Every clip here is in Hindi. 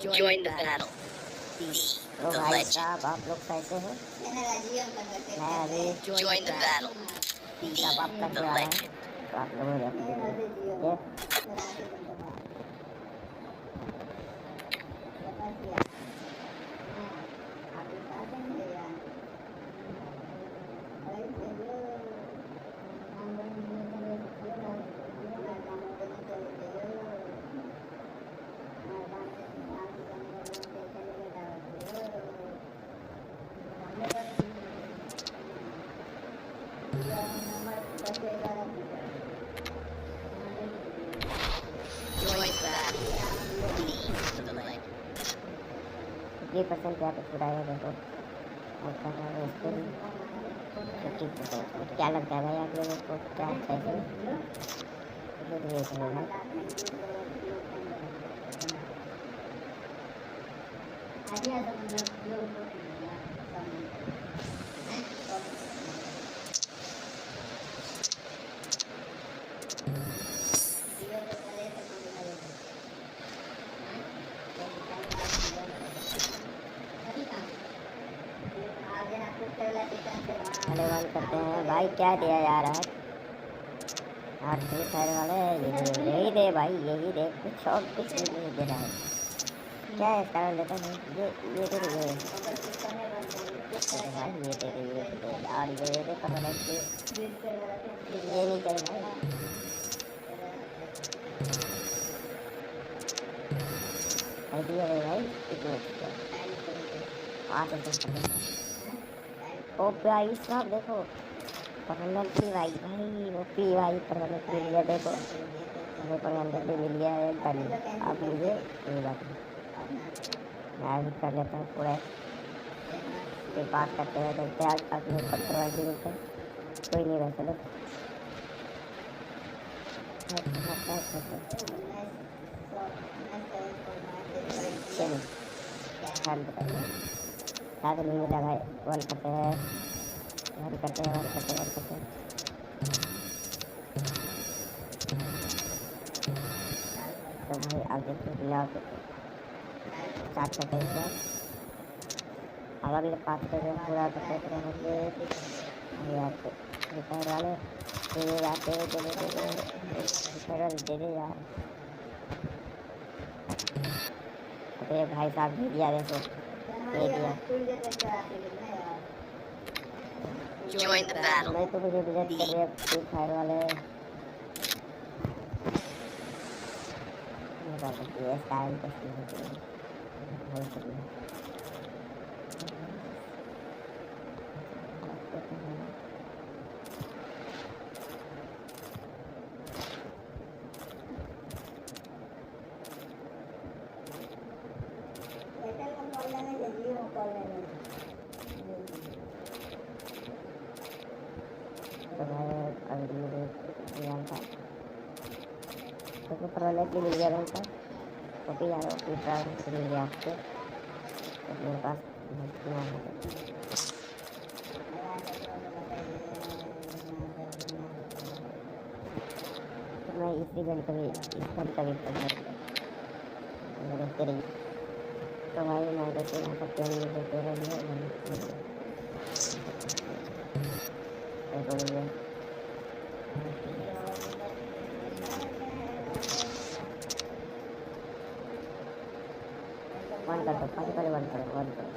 Join the battle. Be तो the भाई legend. साहब आप लोग कैसे हो? मैं अभी Join the battle. Be सब आप करने the वाला है, legend. तो आप लोग मुझे अपनी ये Join the battle. Be the legend. 50% क्या कुछ उड़ाएगा देखो और कर रहा है इसको भी 50%। क्या लगता है भाई आप लोगों को क्या कैसे मुझे तो ये समझना पहले वन करते हैं भाई। क्या दिया यार आज आज फ्री फायर वाले यही दे भाई, यही दे, कुछ और कुछ नहीं दे रहा है। क्या है इसका नाम देता है ये दे रही है भाई, ये दे रही है यार, ये दे परमानेंट ये नहीं चाहिए भाई। दिया भाई इतने ओ भाई साहब देखो परमानेंट भाई भाई वो पी भाई परमानेंट मिल गया देखो, हमें परमानेंट मिल गया है गन। आप मुझे कोई बात नहीं, मैं भी कर लेता हूँ पूरा फिर बात करते हैं, देखते हैं अपने पत्थरबाजी मिलते हैं। कोई नहीं वैसे लोग चलिए ज़्यादा नहीं मिला भाई। वन करते हैं वन करते हैं वन करते हैं वन करते हैं। तो भाई आप देखिए बिना स्टार्ट करते हैं अब अगले पाँच करके पूरा करते रहेंगे। अभी आपको रिपेयर वाले दे जाते रिपेयर दे दे यार। अरे भाई साहब दे दिया देखो, दे दिया। Join the battle. मैं तो मुझे विजिट कर रहे फ्री फायर वाले ये स्टाइल तो परमानेंटली मिल गया था ओपी यार, ओपी ट्रांस मिल गया आपको तो मेरे पास तो मैं इसी गन का भी इस गन का भी देखते रहिए। तो भाई मैं देखते यहाँ पर पेन में देते रहिए वन कर दो पाँच पहले वन करो वन करो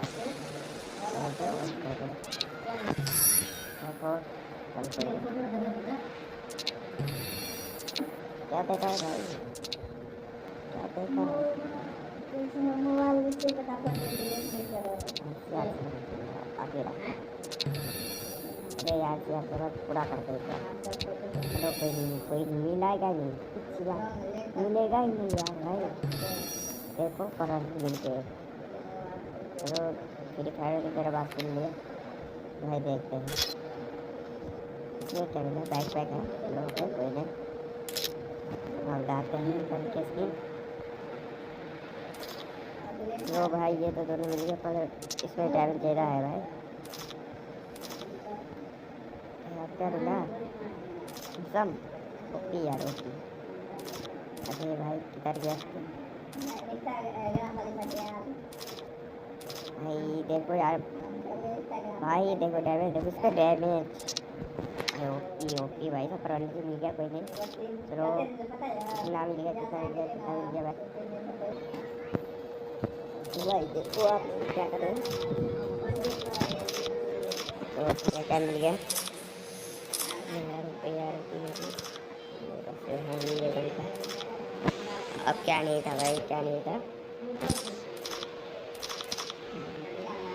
क्या देखा है भाई, क्या देखा अकेला। अरे यार यार थोड़ा पूरा कर दो क्या, चलो कोई मिलेगा नहीं, कुछ मिलेगा ही नहीं यार भाई। देखो पर मिल गए, चलो फ्री फायर की तरह बात सुन लिया भाई। देखते हैं इसमें क्या मिला, बैक पैक है लोगों को कोई नहीं और जाते हैं करके स्किन। लो भाई ये तो दोनों मिल गए पर इसमें डैमेज दे रहा है भाई। क्या मिला सब ओपी यार ओपी। अरे भाई किधर गया भाई देखो यार, भाई देखो डैमेज, देखो इसका डैमेज। ओपी ओपी भाई, सब परवाने से मिल गया, कोई नहीं। चलो कितना मिल गया, कितना मिल गया, कितना मिल गया भाई देखो आप क्या करें। तो क्या क्या मिल गया रुपया, अब क्या नहीं था भाई, क्या नहीं था।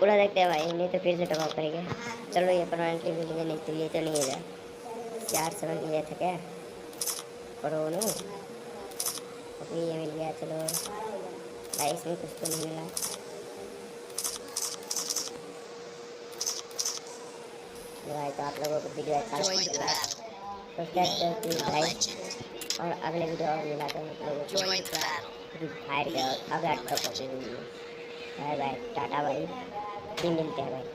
पूरा देखते हैं भाई, नहीं तो फिर से टॉप करेंगे। चलो ये परमानेंटली मिल गया, नहीं तो ये तो नहीं है यार। समझ गया था क्या करो नो, अभी ये मिल गया। चलो भाई इसमें कुछ तो नहीं मिला। भाई तो आप लोगों को वीडियो अच्छा Join the लगा battle. तो सब्सक्राइब Be प्लीज a भाई, legend. और अगले वीडियो और मिलाते हैं आप लोगों को Join the battle. Free fire के, और अगर तो बाय बाय, टाटा भाई, फिर मिलते हैं भाई।